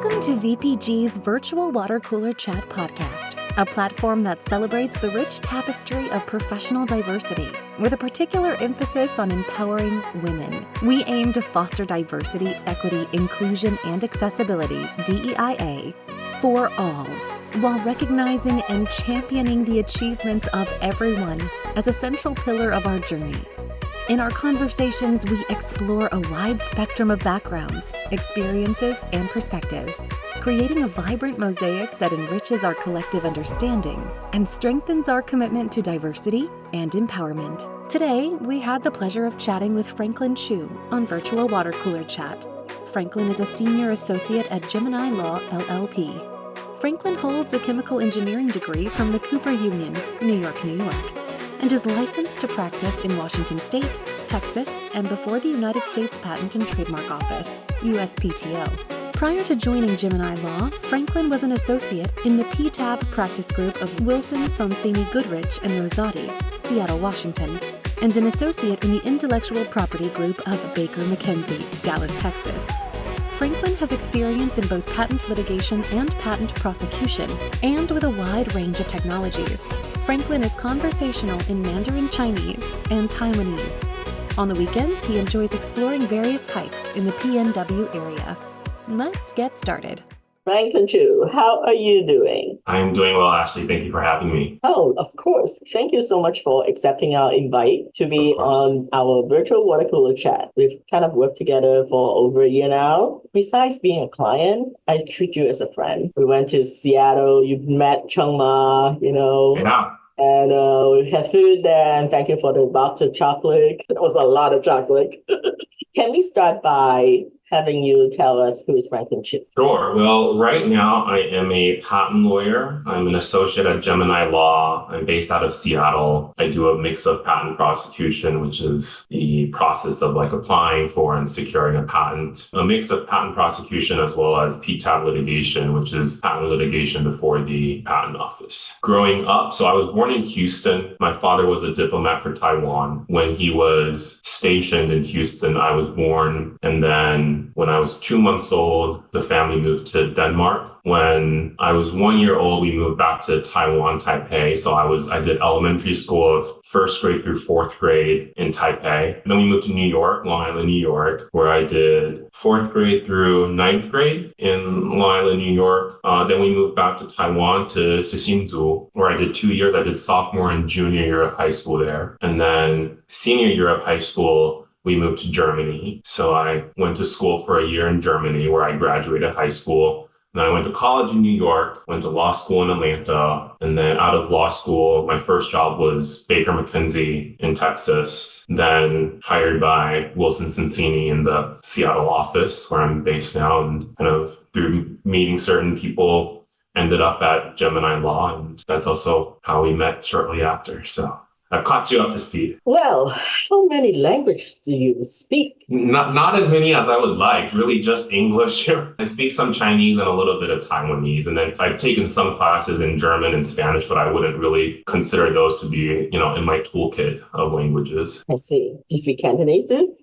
Welcome to VPG's Virtual Water Cooler Chat podcast, a platform that celebrates the rich tapestry of professional diversity, with a particular emphasis on empowering women. We aim to foster diversity, equity, inclusion, and accessibility, DEIA, for all, while recognizing and championing the achievements of everyone as a central pillar of our journey. In our conversations, we explore a wide spectrum of backgrounds, experiences, and perspectives, creating a vibrant mosaic that enriches our collective understanding and strengthens our commitment to diversity and empowerment. Today, we had the pleasure of chatting with Franklin Chu on Virtual Water Cooler Chat. Franklin is a senior associate at Gemini Law LLP. Franklin holds a chemical engineering degree from the Cooper Union, New York, New York, and is licensed to practice in Washington State, Texas, and before the United States Patent and Trademark Office, USPTO. Prior to joining Gemini Law, Franklin was an associate in the PTAB practice group of Wilson, Sonsini, Goodrich, and Rosati, Seattle, Washington, and an associate in the intellectual property group of Baker McKenzie, Dallas, Texas. Franklin has experience in both patent litigation and patent prosecution, and with a wide range of technologies. Franklin is conversational in Mandarin Chinese and Taiwanese. On the weekends, he enjoys exploring various hikes in the PNW area. Let's get started. Franklin Chu, how are you doing? I'm doing well, Ashley. Thank you for having me. Oh, of course. Thank you so much for accepting our invite to be on our virtual water cooler chat. We've kind of worked together for over a year now. Besides being a client, I treat you as a friend. We went to Seattle. You met Cheung Yeah. And we had food there, and thank you for the box of chocolate. It was a lot of chocolate. Can we start by having you tell us who is Franklin Chu? Sure. Well, right now I am a patent lawyer. I'm an associate at Gemini Law. I'm based out of Seattle. I do a mix of patent prosecution, which is the process of applying for and securing a patent, a mix of patent prosecution as well as PTAB litigation, which is patent litigation before the patent office. Growing up, so I was born in Houston. My father was a diplomat for Taiwan. When he was stationed in Houston, I was born, and then when I was 2 months old, the family moved to Denmark. When I was 1 year old, we moved back to Taiwan, Taipei. So I did elementary school of first grade through fourth grade in Taipei. And then we moved to New York, Long Island, New York, where I did fourth grade through ninth grade in Long Island, New York. Then we moved back to Taiwan to Hsinchu, where I did 2 years. I did sophomore and junior year of high school there. And then senior year of high school, we moved to Germany. So I went to school for a year in Germany where I graduated high school. Then I went to college in New York, went to law school in Atlanta. And then out of law school, my first job was Baker McKenzie in Texas, then hired by Wilson Sonsini in the Seattle office where I'm based now, and kind of through meeting certain people, ended up at Gemini Law. And that's also how we met shortly after. So I've caught you up to speed. Well, how many languages do you speak? Not as many as I would like, really just English. I speak some Chinese and a little bit of Taiwanese. And then I've taken some classes in German and Spanish, but I wouldn't really consider those to be, in my toolkit of languages. I see. Do you speak Cantonese too?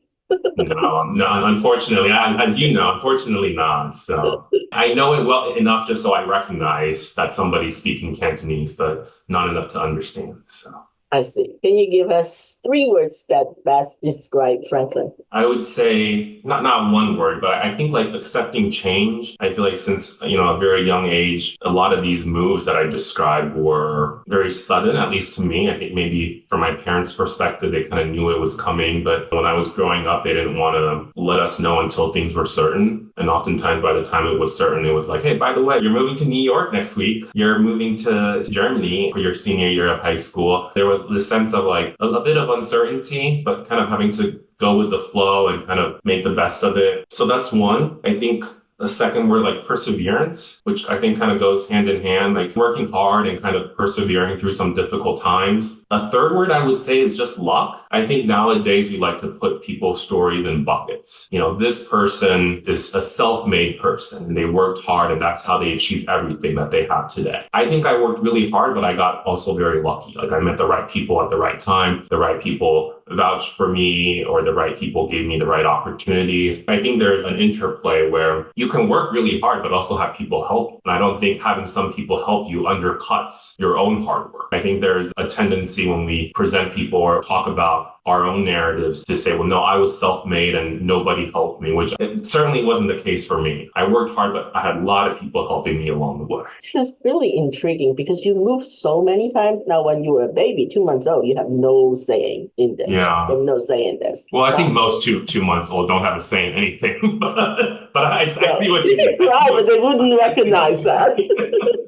No, unfortunately, as you know, unfortunately not. So I know it well enough just so I recognize that somebody's speaking Cantonese, but not enough to understand. So I see. Can you give us 3 words that best describe Franklin? I would say not one word, but I think accepting change. I feel like since, a very young age, a lot of these moves that I described were very sudden, at least to me. I think maybe from my parents' perspective, they kind of knew it was coming. But when I was growing up, they didn't want to let us know until things were certain. And oftentimes by the time it was certain, it was like, hey, by the way, you're moving to New York next week. You're moving to Germany for your senior year of high school. There was the sense of a bit of uncertainty, but kind of having to go with the flow and kind of make the best of it. So that's one. I think a second word, perseverance, which I think kind of goes hand in hand, working hard and kind of persevering through some difficult times. A third word I would say is just luck. I think nowadays we like to put people's stories in buckets. This person is a self-made person and they worked hard and that's how they achieved everything that they have today. I think I worked really hard, but I got also very lucky. Like I met the right people at the right time, the right people vouched for me, or the right people gave me the right opportunities. I think there's an interplay where you can work really hard, but also have people help you. And I don't think having some people help you undercuts your own hard work. I think there's a tendency when we present people or talk about our own narratives to say, well, no, I was self-made and nobody helped me, which it certainly wasn't the case for me. I worked hard, but I had a lot of people helping me along the way. This is really intriguing because you moved so many times. Now, when you were a baby, 2 months old, you have no saying in this. Yeah. You have no say in this. Well, I think most two months old don't have a say in anything, but I see what you mean. Right, but they wouldn't recognize that.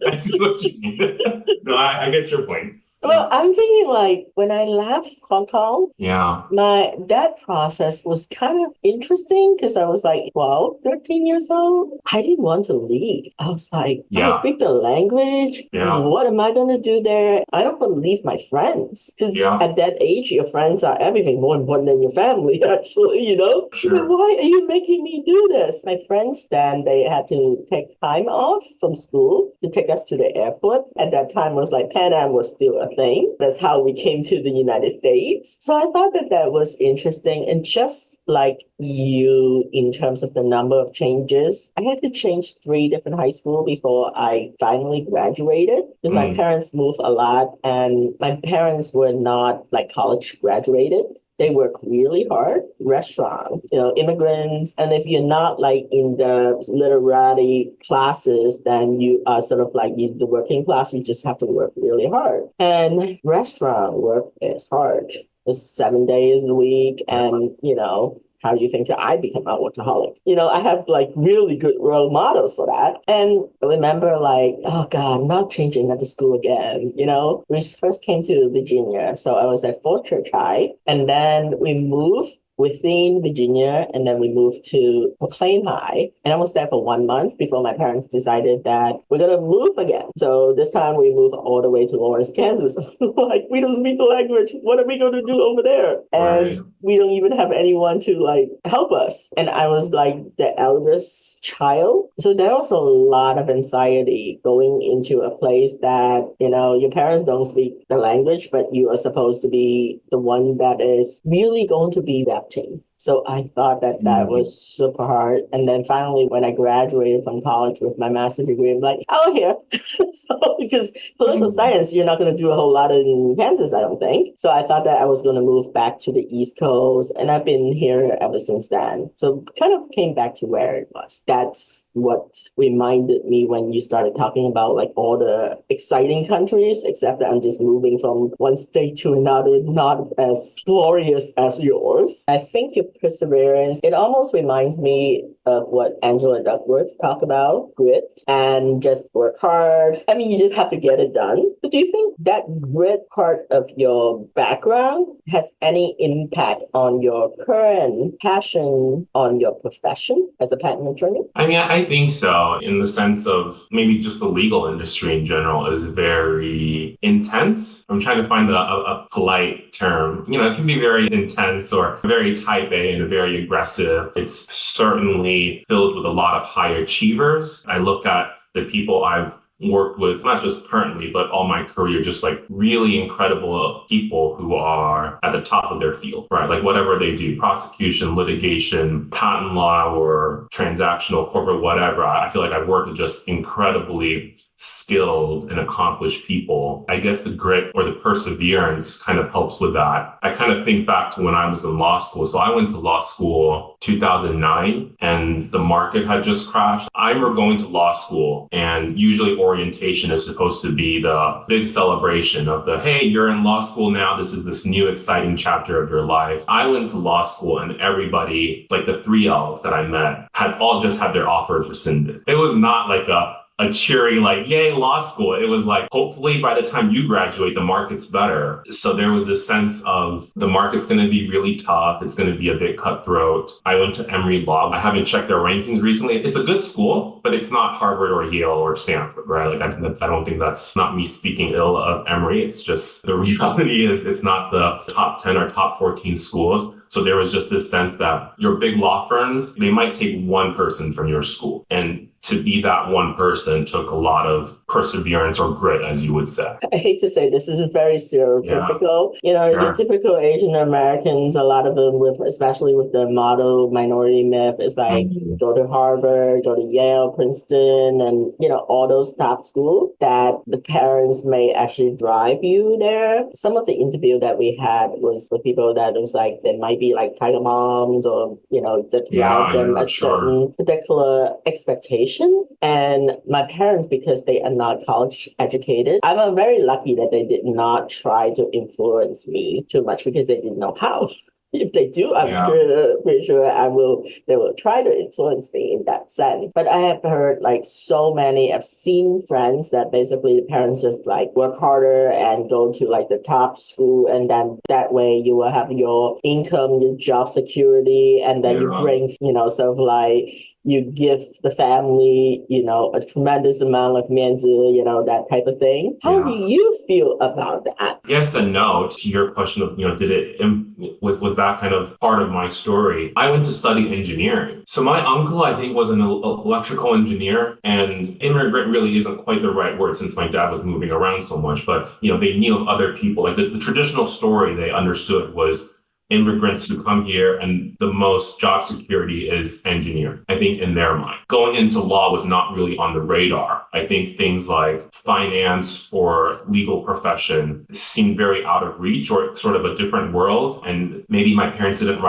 I see what you mean. No, I get your point. Well, I'm thinking like when I left Hong Kong, that process was kind of interesting because I was like 12, 13 years old. I didn't want to leave. I was like, I don't speak the language. What am I going to do there? I don't want to leave my friends because at that age, your friends are everything more important than your family, actually, Sure. But why are you making me do this? My friends then, they had to take time off from school to take us to the airport. At that time, it was like Pan Am was still a thing. That's how we came to the United States. So I thought that was interesting. And just like you, in terms of the number of changes, I had to change 3 different high schools before I finally graduated because my parents moved a lot and my parents were not like college graduated. They work really hard, restaurant, immigrants. And if you're not like in the literary classes, then you are sort of like the working class. You just have to work really hard. And restaurant work is hard. It's 7 days a week. And, how do you think that I become a workaholic? I have like really good role models for that. And I remember like, oh God, I'm not changing at the school again. We first came to Virginia. So I was at Fort Church High and then we moved within Virginia, and then we moved to McLean High. And I was there for 1 month before my parents decided that we're going to move again. So this time we moved all the way to Lawrence, Kansas. Like, we don't speak the language. What are we going to do over there? And we don't even have anyone to like help us. And I was like the eldest child. So there was a lot of anxiety going into a place that, your parents don't speak the language, but you are supposed to be the one that is really going to be that team. So I thought that was super hard. And then finally, when I graduated from college with my master's degree, I'm like, oh, here. So because political science, you're not going to do a whole lot in Kansas, I don't think. So I thought that I was going to move back to the East Coast. And I've been here ever since then. So kind of came back to where it was. That's what reminded me when you started talking about like all the exciting countries, except that I'm just moving from one state to another, not as glorious as yours. I think your perseverance, it almost reminds me of what Angela Duckworth talked about, grit, and just work hard. I mean, you just have to get it done. But do you think that grit part of your background has any impact on your current passion on your profession as a patent attorney? I mean, I think so, in the sense of maybe just the legal industry in general is very intense. I'm trying to find a polite term. It can be very intense or very type A and very aggressive. It's certainly filled with a lot of high achievers. I look at the people I've worked with, not just currently, but all my career, just like really incredible people who are at the top of their field, right? Like whatever they do, prosecution, litigation, patent law, or transactional, corporate, whatever. I feel like I've worked with just incredibly skilled and accomplished people. I guess the grit or the perseverance kind of helps with that. I kind of think back to when I was in law school. So I went to law school 2009 and the market had just crashed. I remember going to law school and usually orientation is supposed to be the big celebration of hey, you're in law school now. This is this new exciting chapter of your life. I went to law school and everybody, like the 3 Ls that I met, had all just had their offers rescinded. It was not like a cheery, like, yay, law school. It was like, hopefully by the time you graduate, the market's better. So there was a sense of the market's going to be really tough. It's going to be a bit cutthroat. I went to Emory Law. I haven't checked their rankings recently. It's a good school, but it's not Harvard or Yale or Stanford, right? Like, I don't think that's not me speaking ill of Emory. It's just the reality is it's not the top 10 or top 14 schools. So there was just this sense that your big law firms, they might take one person from your school. And to be that one person took a lot of perseverance or grit, as you would say. I hate to say this is very stereotypical. Yeah. Your typical Asian Americans, a lot of them especially with the model minority myth, is like go to Harvard, go to Yale, Princeton, and all those top schools that the parents may actually drive you there. Some of the interview that we had was with people that was like they might be like tiger moms or that drive them a certain particular expectation. And my parents, because they are not college educated, I'm very lucky that they did not try to influence me too much because they didn't know how. If they do, I'm pretty sure they will try to influence me in that sense. But I have heard I've seen friends that basically the parents just work harder and go to the top school, and then that way you will have your income, your job security, and then you bring, sort of you give the family, a tremendous amount of 面子, that type of thing. How do you feel about that? Yes and no. To your question of, was that kind of part of my story? I went to study engineering. So my uncle, I think, was an electrical engineer, and immigrant really isn't quite the right word since my dad was moving around so much, but, they knew of other people. Like the traditional story they understood was immigrants who come here and the most job security is engineer, I think, in their mind. Going into law was not really on the radar. I think things like finance or legal profession seemed very out of reach or sort of a different world. And maybe my parents didn't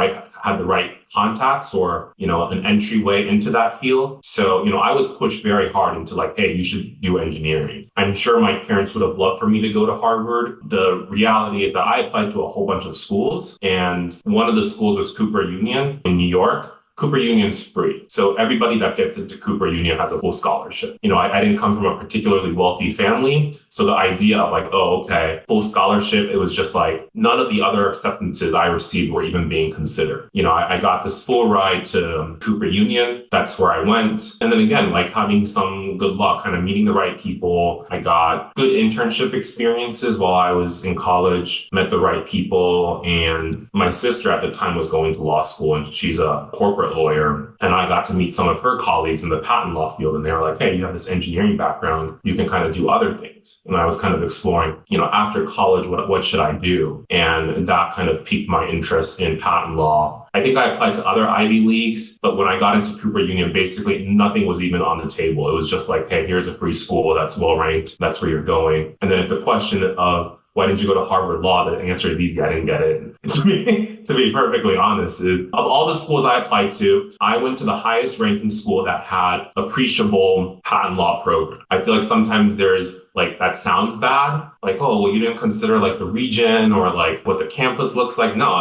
have the right contacts or, an entryway into that field. So, I was pushed very hard into hey, you should do engineering. I'm sure my parents would have loved for me to go to Harvard. The reality is that I applied to a whole bunch of schools, and one of the schools was Cooper Union in New York. Cooper Union's free. So everybody that gets into Cooper Union has a full scholarship. I didn't come from a particularly wealthy family. So the idea of full scholarship, it was just none of the other acceptances I received were even being considered. I got this full ride to Cooper Union. That's where I went. And then again, having some good luck, kind of meeting the right people. I got good internship experiences while I was in college, met the right people. And my sister at the time was going to law school, and she's a corporate lawyer, and I got to meet some of her colleagues in the patent law field, and they were like, hey, you have this engineering background, you can kind of do other things. And I was kind of exploring, after college, what should I do? And that kind of piqued my interest in patent law. I think I applied to other Ivy Leagues, but when I got into Cooper Union, basically nothing was even on the table. It was just hey, here's a free school that's well ranked, that's where you're going. And then the question of why didn't you go to Harvard Law? The answer is easy. I didn't get it. To be perfectly honest, of all the schools I applied to, I went to the highest ranking school that had appreciable patent law program. I feel sometimes there's that sounds bad. Oh, well, you didn't consider the region or what the campus looks like. No,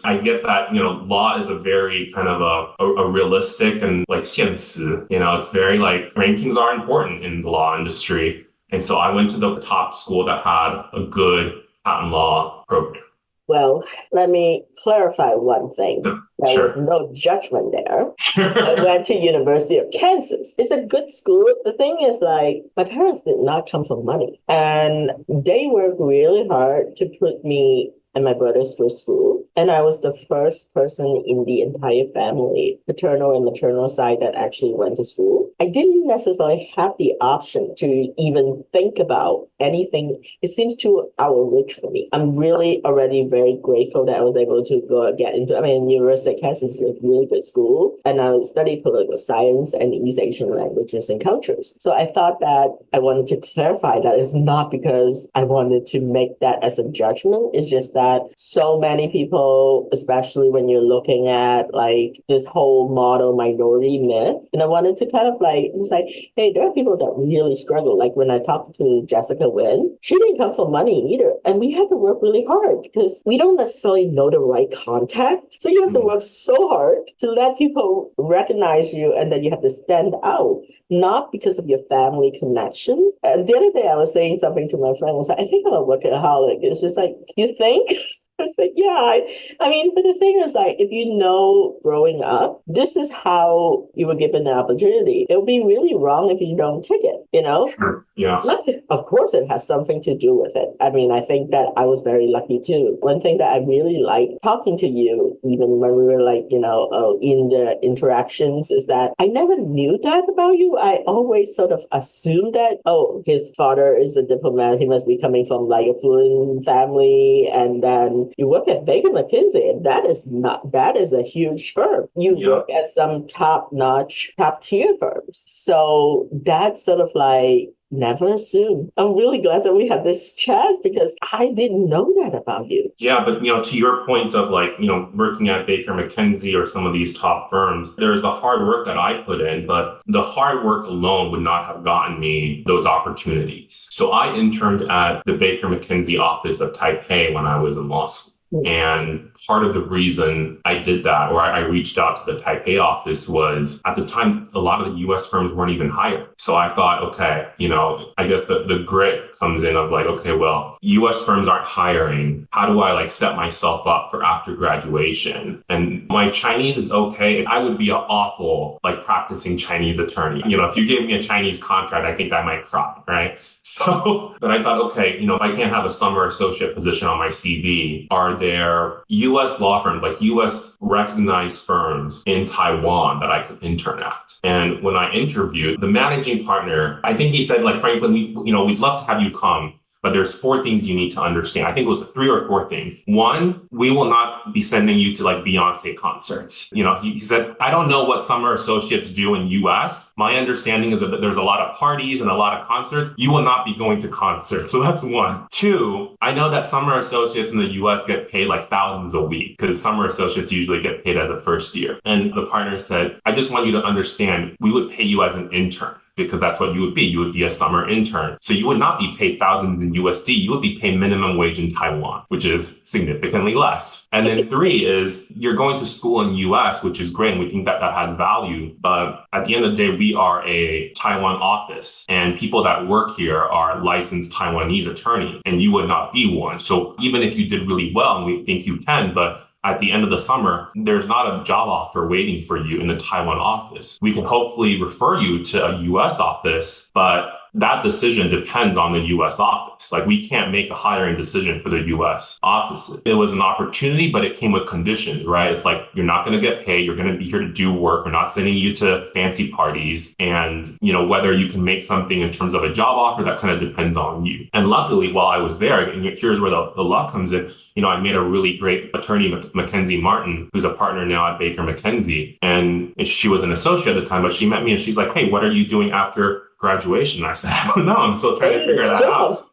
I get that, law is a very kind of a realistic and 现实, it's very rankings are important in the law industry. And so I went to the top school that had a good patent law program. Well, let me clarify one thing. There was no judgment there. I went to University of Kansas. It's a good school. The thing is my parents did not come from money. And they worked really hard to put me and my brothers through school. And I was the first person in the entire family, paternal and maternal side, that actually went to school. I didn't necessarily have the option to even think about anything. It seems too outreach for me. I'm really already very grateful that I was able to get into, University of Kansas is a really good school. And I studied political science and East Asian languages and cultures. So I thought that I wanted to clarify that it's not because I wanted to make that as a judgment. It's just that that so many people, especially when you're looking at like this whole model minority myth. And I wanted to kind of like, it was like, hey, there are people that really struggle. Like when I talked to Jessica Wynn, she didn't come from money either. And we had to work really hard because we don't necessarily know the right contact. So you have to work so hard to let people recognize you, and then you have to stand out, not because of your family connection. And the other day I was saying something to my friend, I was like, I think I'm a workaholic. It's just like, you think? I was like, yeah. I mean, but the thing is, like, if you know growing up, this is how you were given the opportunity. It would be really wrong if you don't take it, you know? Sure. Yeah. Of course, it has something to do with it. I mean, I think that I was very lucky too. One thing that I really liked talking to you, even when we were like, in the interactions, is that I never knew that about you. I always sort of assumed that, oh, his father is a diplomat. He must be coming from like a fluent family. And then you work at Baker McKinsey, and that is a huge firm. You work at some top-notch, top-tier firms. So that's sort of like, never assume. I'm really glad that we had this chat because I didn't know that about you. Yeah, but to your point of like, working at Baker McKinsey or some of these top firms, there's the hard work that I put in, but the hard work alone would not have gotten me those opportunities. So I interned at the Baker McKinsey office of Taipei when I was in law school. And part of the reason I did that, or I reached out to the Taipei office, was at the time, a lot of the US firms weren't even hired. So I thought, okay, I guess the grit comes in of like, okay, well, US firms aren't hiring. How do I like set myself up for after graduation? And my Chinese is okay. I would be an awful like practicing Chinese attorney. If you gave me a Chinese contract, I think I might cry, right? So, but I thought, okay, if I can't have a summer associate position on my CV, are there U.S. law firms, like U.S. recognized firms in Taiwan that I could intern at? And when I interviewed the managing partner, I think he said, like, Franklin, we'd love to have you come, but there's 4 things you need to understand. I think it was 3 or 4 things. 1, we will not be sending you to like Beyonce concerts. He said, I don't know what summer associates do in US. My understanding is that there's a lot of parties and a lot of concerts. You will not be going to concerts. So that's 1. 2, I know that summer associates in the US get paid like thousands a week because summer associates usually get paid as a first year. And the partner said, I just want you to understand, we would pay you as an intern, because that's what you would be. You would be a summer intern. So you would not be paid thousands in USD. You would be paid minimum wage in Taiwan, which is significantly less. And then 3 is you're going to school in US, which is great. And we think that that has value. But at the end of the day, we are a Taiwan office, and people that work here are licensed Taiwanese attorneys, and you would not be one. So even if you did really well, and we think you can, but at the end of the summer, there's not a job offer waiting for you in the Taiwan office. We can hopefully refer you to a US office, but that decision depends on the US office. Like, we can't make a hiring decision for the US offices. It was an opportunity, but it came with conditions, right? It's like, you're not going to get paid. You're going to be here to do work. We're not sending you to fancy parties. And, whether you can make something in terms of a job offer, that kind of depends on you. And luckily, while I was there, and here's where the luck comes in, I made a really great attorney, Mackenzie Martin, who's a partner now at Baker McKenzie. And she was an associate at the time, but she met me and she's like, hey, what are you doing after graduation? I said, I don't know. I'm still trying to figure that out.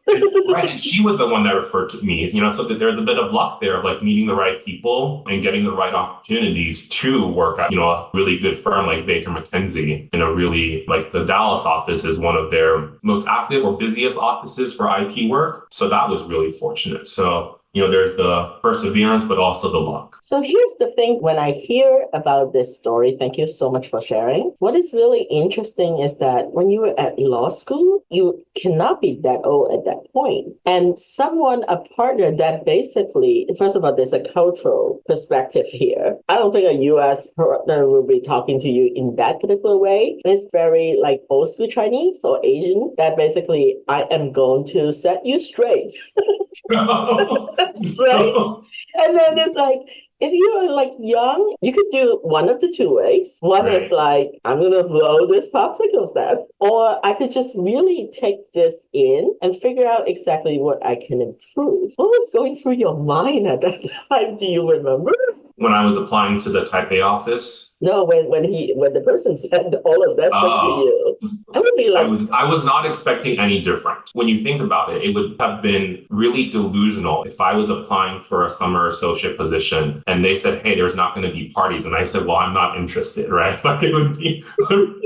Right. And she was the one that referred to me. So there's a bit of luck there of like meeting the right people and getting the right opportunities to work at, a really good firm like Baker McKenzie, in a really, like, the Dallas office is one of their most active or busiest offices for IP work. So that was really fortunate. So, there's the perseverance, but also the luck. So here's the thing. When I hear about this story, thank you so much for sharing. What is really interesting is that when you were at law school, you cannot be that old at that point. And a partner that basically, first of all, there's a cultural perspective here. I don't think a US partner will be talking to you in that particular way. It's very like old school Chinese or Asian, that basically, I am going to set you straight. Right? And then it's like, if you're like young, you could do one of the 2 ways. One is like, I'm going to blow this popsicle stand. Or I could just really take this in and figure out exactly what I can improve. What was going through your mind at that time? Do you remember? When I was applying to the Taipei office? No, when the person said all of that stuff to you, I would be like, I was not expecting any different. When you think about it, it would have been really delusional if I was applying for a summer associate position and they said, hey, there's not going to be parties. And I said, well, I'm not interested, right? Like it would be,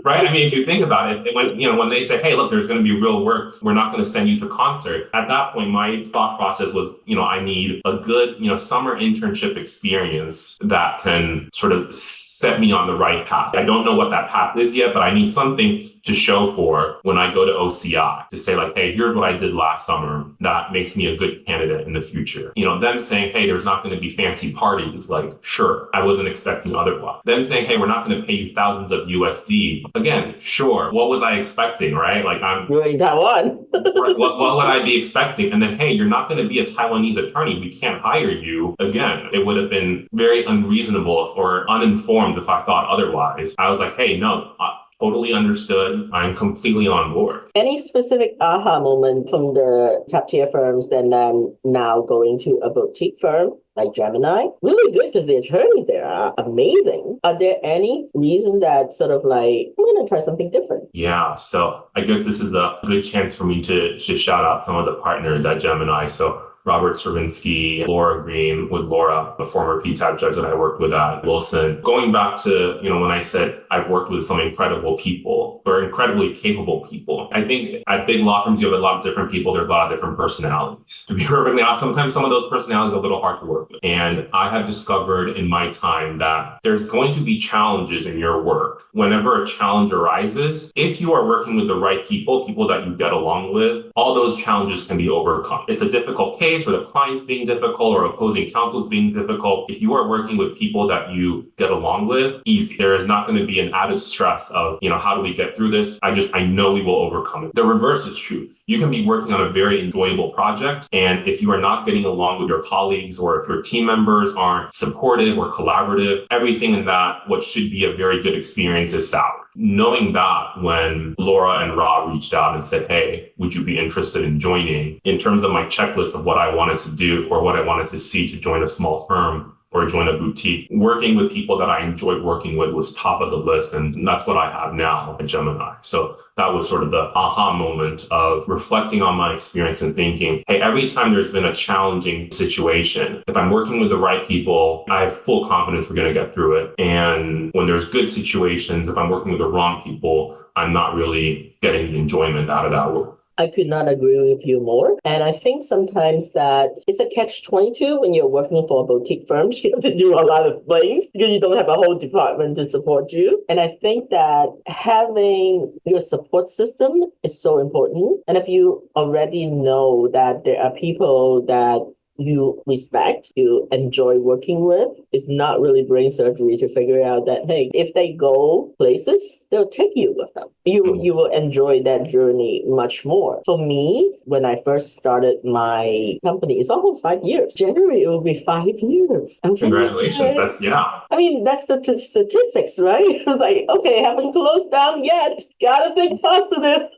right? I mean, if you think about it, when they say, hey, look, there's going to be real work, we're not going to send you to concert. At that point, my thought process was, I need a good, summer internship experience that can sort of set me on the right path. I don't know what that path is yet, but I need something to show for when I go to OCI to say like, hey, here's what I did last summer that makes me a good candidate in the future. Them saying, hey, there's not going to be fancy parties. Like, sure, I wasn't expecting otherwise. Them saying, hey, we're not going to pay you thousands of USD. Again, sure. What was I expecting, right? Like you're in Taiwan. Right, what would I be expecting? And then, hey, you're not going to be a Taiwanese attorney. We can't hire you. Again, it would have been very unreasonable or uninformed if I thought otherwise. I was like, hey, no, totally understood. I'm completely on board. Any specific aha moment from the top tier firms then now going to a boutique firm like Gemini? Really good because the attorneys there are amazing. Are there any reason that sort of like, I'm going to try something different? Yeah. So I guess this is a good chance for me to shout out some of the partners at Gemini. So Robert Stravinsky, Laura Green, with Laura, the former PTAB judge that I worked with at Wilson. Going back to, when I said I've worked with some incredible people or incredibly capable people. I think at big law firms, you have a lot of different people. There are a lot of different personalities. To be perfectly honest, sometimes some of those personalities are a little hard to work with. And I have discovered in my time that there's going to be challenges in your work. Whenever a challenge arises, if you are working with the right people that you get along with, all those challenges can be overcome. It's a difficult case, or the client's being difficult, or opposing counsel's being difficult. If you are working with people that you get along with, easy. There is not going to be an added stress of, how do we get through this? I know we will overcome it. The reverse is true. You can be working on a very enjoyable project, and if you are not getting along with your colleagues, or if your team members aren't supportive or collaborative, everything in that, what should be a very good experience, is sour. Knowing that when Laura and Rob reached out and said, hey, would you be interested in joining? In terms of my checklist of what I wanted to do or what I wanted to see to join a small firm or join a boutique, working with people that I enjoyed working with was top of the list. And that's what I have now at Gemini. So that was sort of the aha moment of reflecting on my experience and thinking, hey, every time there's been a challenging situation, if I'm working with the right people, I have full confidence we're going to get through it. And when there's good situations, if I'm working with the wrong people, I'm not really getting the enjoyment out of that work. I could not agree with you more. And I think sometimes that it's a catch-22 when you're working for a boutique firm. You have to do a lot of things because you don't have a whole department to support you. And I think that having your support system is so important. And if you already know that there are people that you respect, you enjoy working with, it's not really brain surgery to figure out that, hey, if they go places, they'll take you with them. You will enjoy that journey much more. For me, when I first started my company, it's almost 5 years. January, it will be 5 years. Congratulations. That's, yeah. I mean, that's the statistics, right? It's like, okay, haven't closed down yet. Gotta think positive.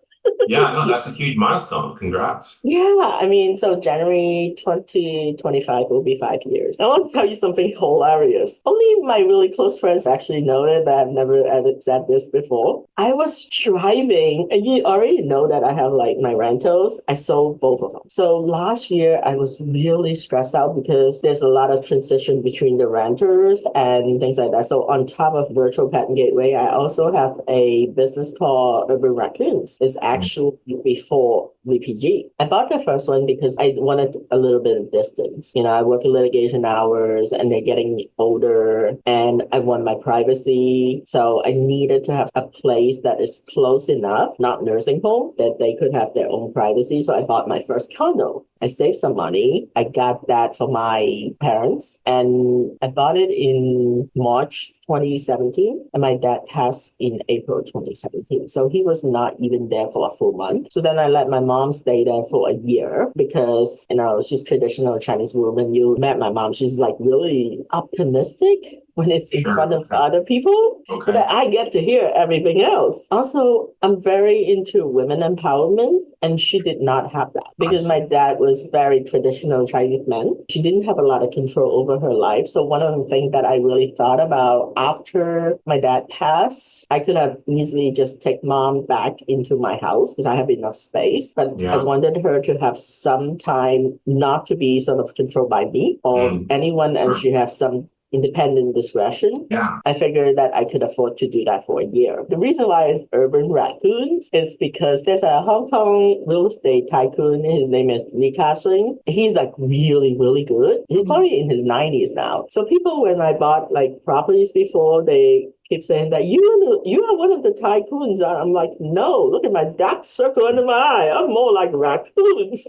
Yeah, no, that's a huge milestone. Congrats. Yeah, I mean, so January 2025 will be 5 years. I want to tell you something hilarious. Only my really close friends actually know it, but I've never ever said this before. I was driving, and you already know that I have like my rentals. I sold both of them. So last year, I was really stressed out because there's a lot of transition between the renters and things like that. So on top of Virtual Patent Gateway, I also have a business called Urban Raccoons. It's actually before VPG. I bought the first one because I wanted a little bit of distance. I work in litigation hours and they're getting older and I want my privacy. So I needed to have a place that is close enough, not nursing home, that they could have their own privacy. So I bought my first condo. I saved some money. I got that for my parents and I bought it in March 2017 and my dad passed in April 2017. So he was not even there for a full month. So then I let my mom stay there for a year because, she's traditional Chinese woman. You met my mom. She's like really optimistic when it's in Sure. front of other people, Okay. but I get to hear everything else. Also, I'm very into women empowerment, and she did not have that because my dad was very traditional Chinese man. She didn't have a lot of control over her life. So one of the things that I really thought about after my dad passed, I could have easily just take mom back into my house because I have enough space, but I wanted her to have some time not to be sort of controlled by me or anyone, and she have some independent discretion. Yeah. I figured that I could afford to do that for a year. The reason why it's urban raccoons is because there's a Hong Kong real estate tycoon. His name is Li Ka-shing. He's like really, really good. He's probably in his 90s now. So people, when I bought like properties before, they keep saying that you are one of the tycoons. I'm like, no, look at my dark circle under my eye. I'm more like raccoons.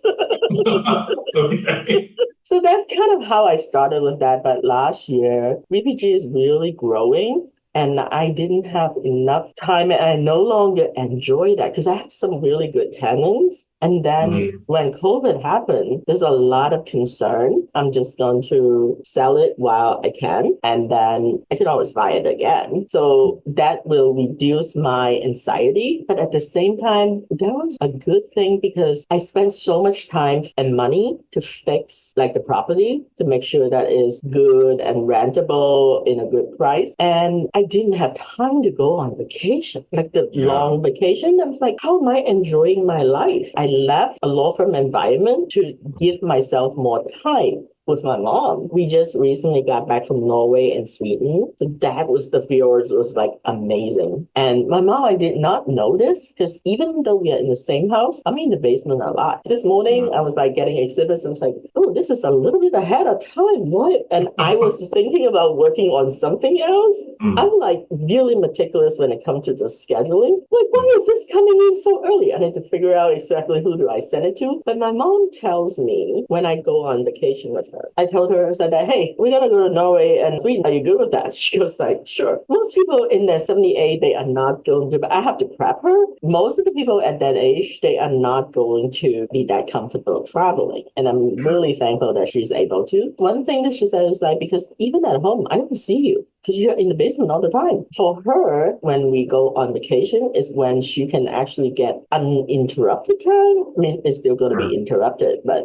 Okay. So that's kind of how I started with that. But last year, VPG is really growing. And I didn't have enough time, and I no longer enjoy that because I have some really good tenants. And then when COVID happened, there's a lot of concern. I'm just going to sell it while I can, and then I can always buy it again. So that will reduce my anxiety. But at the same time, that was a good thing because I spent so much time and money to fix like the property to make sure that it's good and rentable in a good price. And I didn't have time to go on vacation, like the long vacation. I was like, how am I enjoying my life? I left a law firm environment to give myself more time with my mom. We just recently got back from Norway and Sweden. So that was the fjords was like amazing. And my mom, I did not notice because even though we are in the same house, I'm in the basement a lot. This morning, I was like getting exhibits. I was like, oh, this is a little bit ahead of time. What? And I was thinking about working on something else. I'm like really meticulous when it comes to the scheduling. Like, why is this coming in so early? I had to figure out exactly who do I send it to. But my mom tells me when I go on vacation with her, I told her, I said that, hey, we're going to go to Norway and Sweden. Are you good with that? She was like, sure. Most people in their 78, they are not going to, but I have to prep her. Most of the people at that age, they are not going to be that comfortable traveling. And I'm really thankful that she's able to. One thing that she said is like, because even at home, I don't see you because you're in the basement all the time. For her, when we go on vacation, is when she can actually get uninterrupted time. I mean, it's still going to be interrupted, but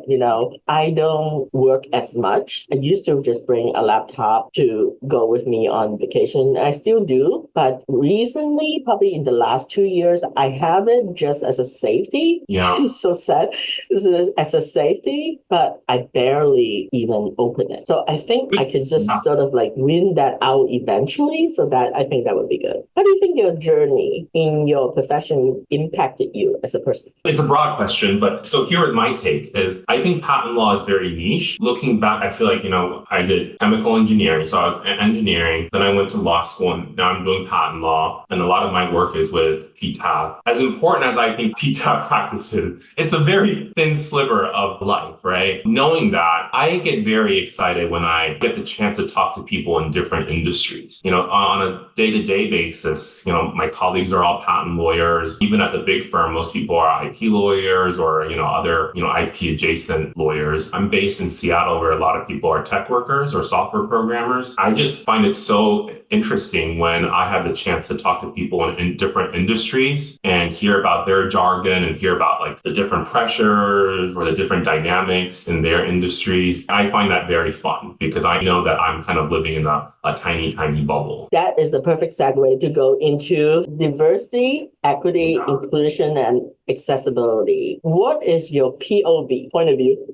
I don't work as much. I used to just bring a laptop to go with me on vacation. I still do, but recently, probably in the last 2 years, I have it just as a safety. Yeah. It's so sad. This is as a safety, but I barely even open it. So I think I could just sort of like win that out eventually. So that I think that would be good. How do you think your journey in your profession impacted you as a person? It's a broad question, but so here is my take is I think patent law is very niche. Looking back, I feel like, I did chemical engineering. So I was engineering, then I went to law school and now I'm doing patent law. And a lot of my work is with PTAB. As important as I think PTAB practices, it's a very thin sliver of life, right? Knowing that, I get very excited when I get the chance to talk to people in different industries. On a day-to-day basis, my colleagues are all patent lawyers. Even at the big firm, most people are IP lawyers or, other, IP adjacent lawyers. I'm based in Seattle where a lot of people are tech workers or software programmers. I just find it so interesting when I have the chance to talk to people in different industries and hear about their jargon and hear about like the different pressures or the different dynamics in their industries. I find that very fun because I know that I'm kind of living in a tiny bubble. That is the perfect segue to go into diversity, equity, inclusion, and accessibility. What is your POV, point of view?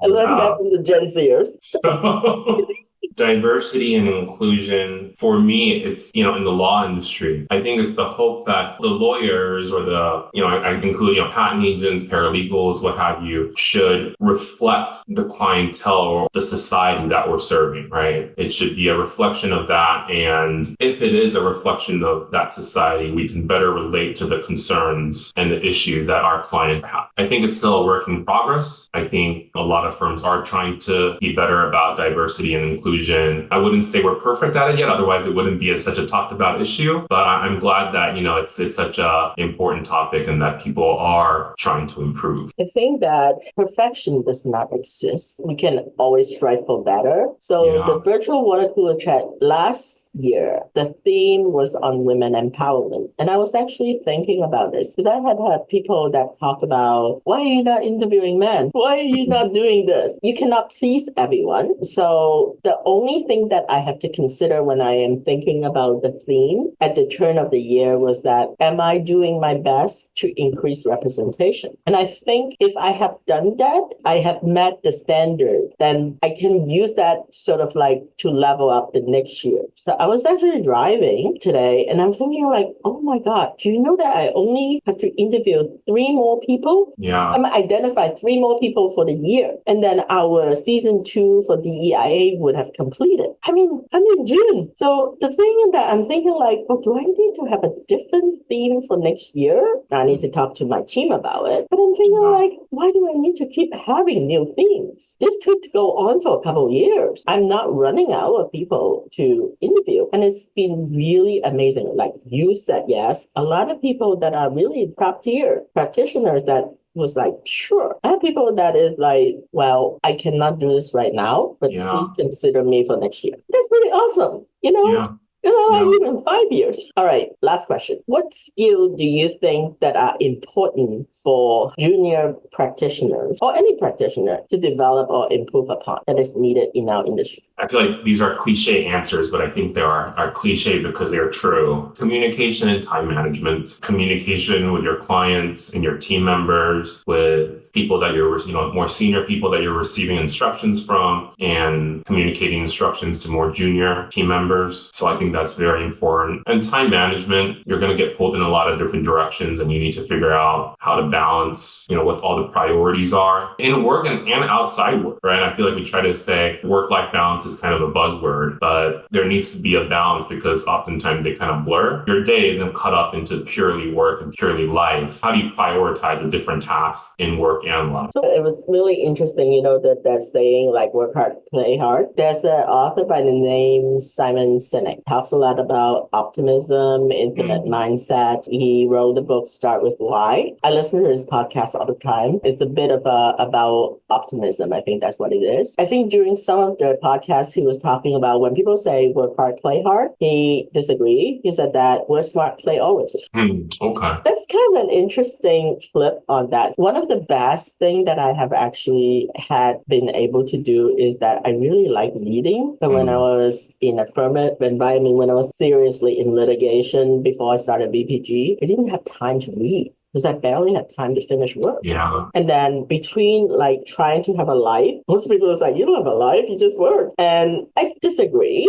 I learned that from the Gen Zers. So diversity and inclusion, for me, it's, in the law industry. I think it's the hope that the lawyers or I include, patent agents, paralegals, what have you, should reflect the clientele or the society that we're serving, right? It should be a reflection of that. And if it is a reflection of that society, we can better relate to the concerns and the issues that our clients have. I think it's still a work in progress. I think a lot of firms are trying to be better about diversity and inclusion supervision. I wouldn't say we're perfect at it yet, otherwise it wouldn't be such a talked about issue. But I'm glad that, it's such a important topic and that people are trying to improve. I think that perfection does not exist. We can always strive for better. So the virtual water cooler chat last year, the theme was on women empowerment. And I was actually thinking about this because I had people that talk about, why are you not interviewing men? Why are you not doing this? You cannot please everyone. So the only thing that I have to consider when I am thinking about the theme at the turn of the year was that, am I doing my best to increase representation? And I think if I have done that, I have met the standard, then I can use that sort of like to level up the next year. So I was actually driving today and I'm thinking like, oh my God, do you know that I only have to interview 3 more people? Yeah. I'm identified 3 more people for the year. And then our season 2 for DEIA would have completed. I'm in June. So the thing that I'm thinking like, oh, do I need to have a different theme for next year? I need to talk to my team about it. But I'm thinking like, why do I need to keep having new themes? This could go on for a couple of years. I'm not running out of people to interview. And it's been really amazing. Like you said, yes, a lot of people that are really top tier practitioners that was like, sure. I have people that is like, well, I cannot do this right now, but please consider me for next year. That's really awesome. Even 5 years. All right, last question. What skill do you think that are important for junior practitioners or any practitioner to develop or improve upon that is needed in our industry? I feel like these are cliche answers, but I think they are cliche because they are true. Communication and time management, communication with your clients and your team members, with people that you're, more senior people that you're receiving instructions from, and communicating instructions to more junior team members. So I think that's very important. And time management, you're going to get pulled in a lot of different directions and you need to figure out how to balance, what all the priorities are in work and outside work, right? I feel like we try to say work-life balance is kind of a buzzword, but there needs to be a balance because oftentimes they kind of blur. Your day isn't cut up into purely work and purely life. How do you prioritize the different tasks in work and life? So it was really interesting, that saying like work hard, play hard. There's an author by the name Simon Sinek, talks a lot about optimism, infinite mindset. He wrote the book Start With Why. I listen to his podcast all the time. It's a bit of about optimism. I think that's what it is. I think during some of the podcasts he was talking about when people say work hard, play hard, he disagreed. He said that work smart, play always. Okay. That's kind of an interesting flip on that. One of the best thing that I have actually had been able to do is that I really like reading. But when I was in a firm environment, when I was seriously in litigation before I started BPG, I didn't have time to read because I barely had time to finish work. Yeah. And then between like trying to have a life, most people are like, you don't have a life, you just work. And I disagree,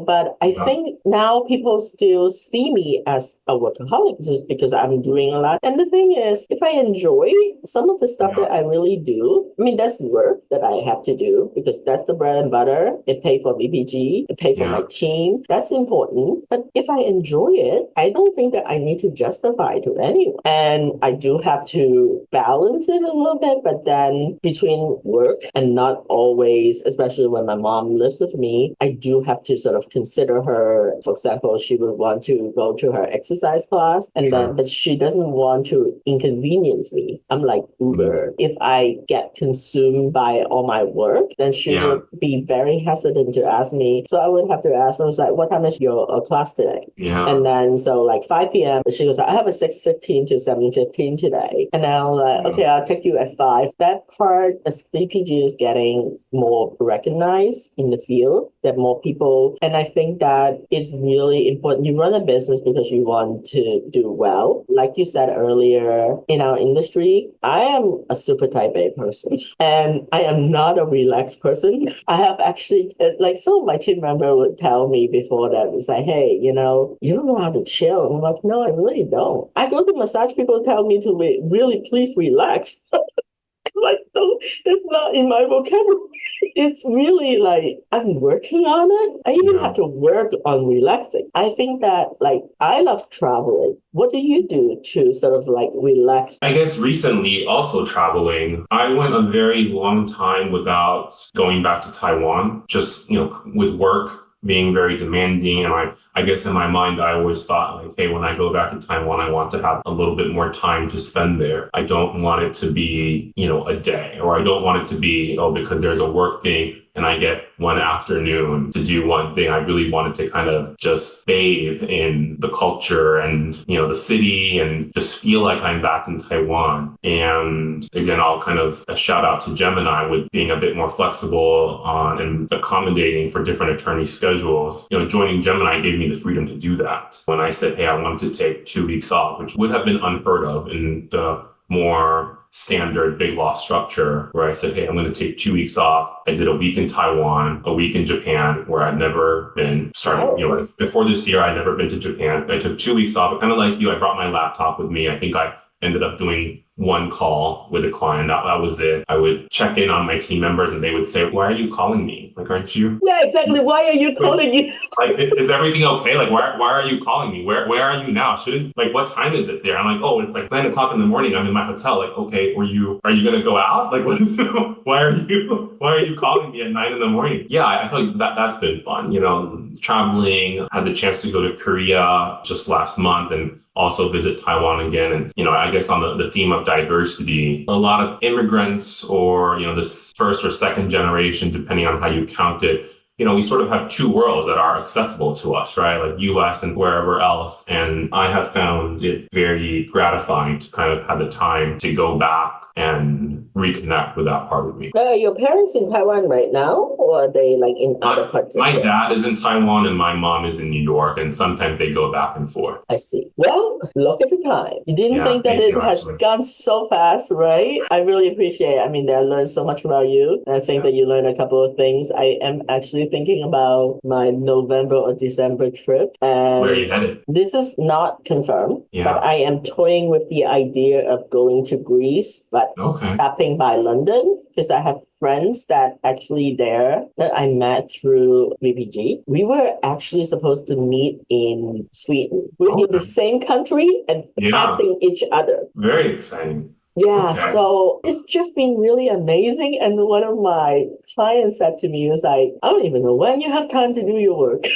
but I think now people still see me as a workaholic just because I'm doing a lot. And the thing is, if I enjoy some of the stuff that I really do, that's work that I have to do because that's the bread and butter. It pays for BPG, it pays for my team. That's important. But if I enjoy it, I don't think that I need to justify to anyone. And I do have to balance it a little bit, but then between work and not always, especially when my mom lives with me, I do have to sort of consider her. For example, she would want to go to her exercise class but she doesn't want to inconvenience me. I'm like Uber. If I get consumed by all my work, then she would be very hesitant to ask me. So I would have to ask her, I was like, what time is your class today? And then so like 5 p.m., she goes, I have a 6:15 to 7:15 today. And now I'm like, okay, I'll take you at 5. That part, as BPG is getting more recognized in the field, that more people, and I think that it's really important. You run a business because you want to do well. Like you said earlier, in our industry, I am a super type A person and I am not a relaxed person. I have actually, like some of my team members would tell me before that, it's like, hey, you don't know how to chill. I'm like, no, I really don't. I go to massage, people tell me to really please relax. like, no, that's not in my vocabulary. It's really like I'm working on it. I even have to work on relaxing. I think that like I love traveling. What do you do to sort of like relax? I guess recently also traveling, I went a very long time without going back to Taiwan, just, with work being very demanding. And I guess in my mind, I always thought like, hey, when I go back to Taiwan, I want to have a little bit more time to spend there. I don't want it to be, a day, or I don't want it to be, because there's a work thing and I get one afternoon to do one thing. I really wanted to kind of just bathe in the culture and, the city and just feel like I'm back in Taiwan. And again, I'll kind of a shout out to Gemini with being a bit more flexible on and accommodating for different attorney schedules. Joining Gemini gave me the freedom to do that. When I said, hey, I wanted to take 2 weeks off, which would have been unheard of in the more standard big law structure, where I said, hey, I'm going to take 2 weeks off. I did a week in Taiwan, a week in Japan, where I'd never been. Before this year, I'd never been to Japan. I took 2 weeks off. Kind of like you, I brought my laptop with me. I think I ended up doing one call with a client. That was it. I would check in on my team members and they would say, why are you calling me? Like, aren't you? Yeah, exactly. Why are you calling me? Like, is everything okay? Like, why are you calling me? Where are you now? What time is it there? I'm like, oh, it's like 9:00 in the morning. I'm in my hotel. Like, okay, are you going to go out? Like, why are you calling me at 9 in the morning? Yeah, I feel like that's been fun. Traveling, had the chance to go to Korea just last month and also visit Taiwan again. And, I guess on the theme of diversity, a lot of immigrants or, this first or second generation, depending on how you count it, we sort of have two worlds that are accessible to us, right? Like US and wherever else. And I have found it very gratifying to kind of have the time to go back and reconnect with that part of me. Are your parents in Taiwan right now, or are they like in other parts of My dad is in Taiwan and my mom is in New York, and sometimes they go back and forth. I see. Well, look at the time. You didn't think that it has gone so fast, right? I really appreciate it. I mean, I learned so much about you. And I think that you learned a couple of things. I am actually thinking about my November or December trip. And where are you headed? This is not confirmed, but I am toying with the idea of going to Greece, but stopping by London, because I have friends that actually there that I met through VPG. We were actually supposed to meet in Sweden. We're in the same country and passing each other. Very exciting. Yeah, so it's just been really amazing. And one of my clients said to me, he was like, I don't even know when you have time to do your work.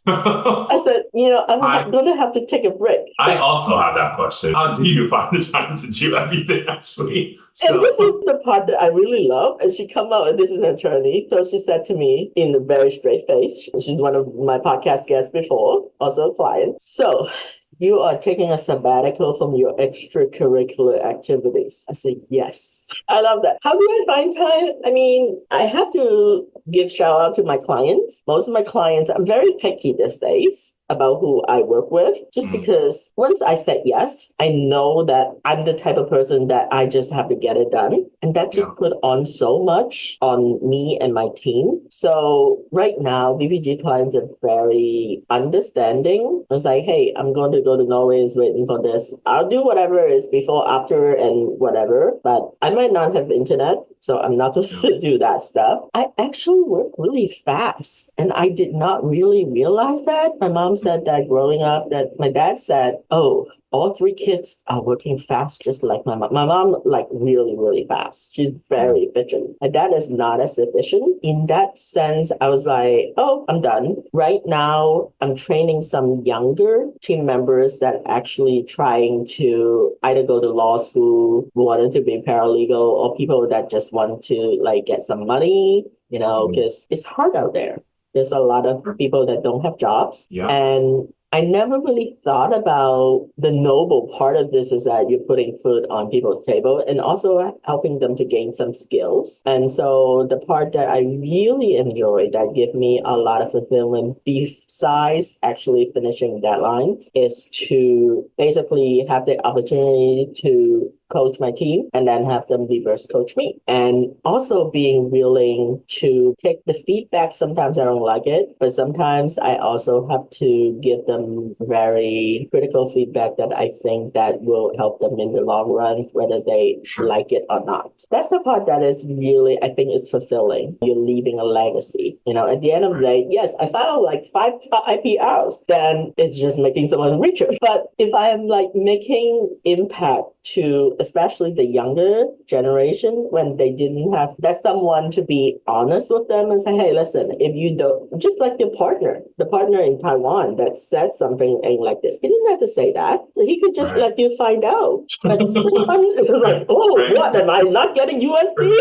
I said, I'm going to have to take a break. I also have that question. How do you find the time to do everything, actually? And this is the part that I really love. And she come out, and this is an attorney. So she said to me in a very straight face, she's one of my podcast guests before, also a client. So you are taking a sabbatical from your extracurricular activities. I said, yes. I love that. How do I find time? I mean, I have to give shout out to my clients. Most of my clients, I'm very picky these days about who I work with, just because once I said yes, I know that I'm the type of person that I just have to get it done. And that just put on so much on me and my team. So right now, BPG clients are very understanding. It's like, hey, I'm going to go to Norway, is waiting for this. I'll do whatever is before, after, and whatever. But I might not have internet, so I'm not going to do that stuff. I actually work really fast. And I did not really realize that. My mom said that growing up, that my dad said, oh, all three kids are working fast, just like my mom. My mom, like, really, really fast. She's very efficient. My dad is not as efficient. In that sense, I was like, oh, I'm done. Right now, I'm training some younger team members that actually trying to either go to law school, wanted to be paralegal, or people that just want to, like, get some money, because it's hard out there. There's a lot of people that don't have jobs. And I never really thought about the noble part of this is that you're putting food on people's table and also helping them to gain some skills. And so the part that I really enjoy that give me a lot of fulfillment besides actually finishing deadlines is to basically have the opportunity to coach my team and then have them reverse coach me. And also being willing to take the feedback. Sometimes I don't like it, but sometimes I also have to give them very critical feedback that I think that will help them in the long run, whether they like it or not. That's the part that is really, I think, is fulfilling. You're leaving a legacy. At the end of the day, yes, I filed like 5 IPRs, then it's just making someone richer. But if I am like making impact to especially the younger generation when they didn't have that someone to be honest with them and say, hey, listen, if you don't, just like the partner in Taiwan that said something ain't like this, he didn't have to say that. So he could just let you find out. But sometimes it was like, what, am I not getting USD?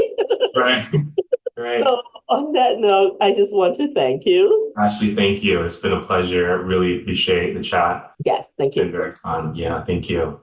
Right. Right. So on that note, I just want to thank you. Ashley, thank you. It's been a pleasure. I really appreciate the chat. Yes, thank you. It's been very fun. Yeah, thank you.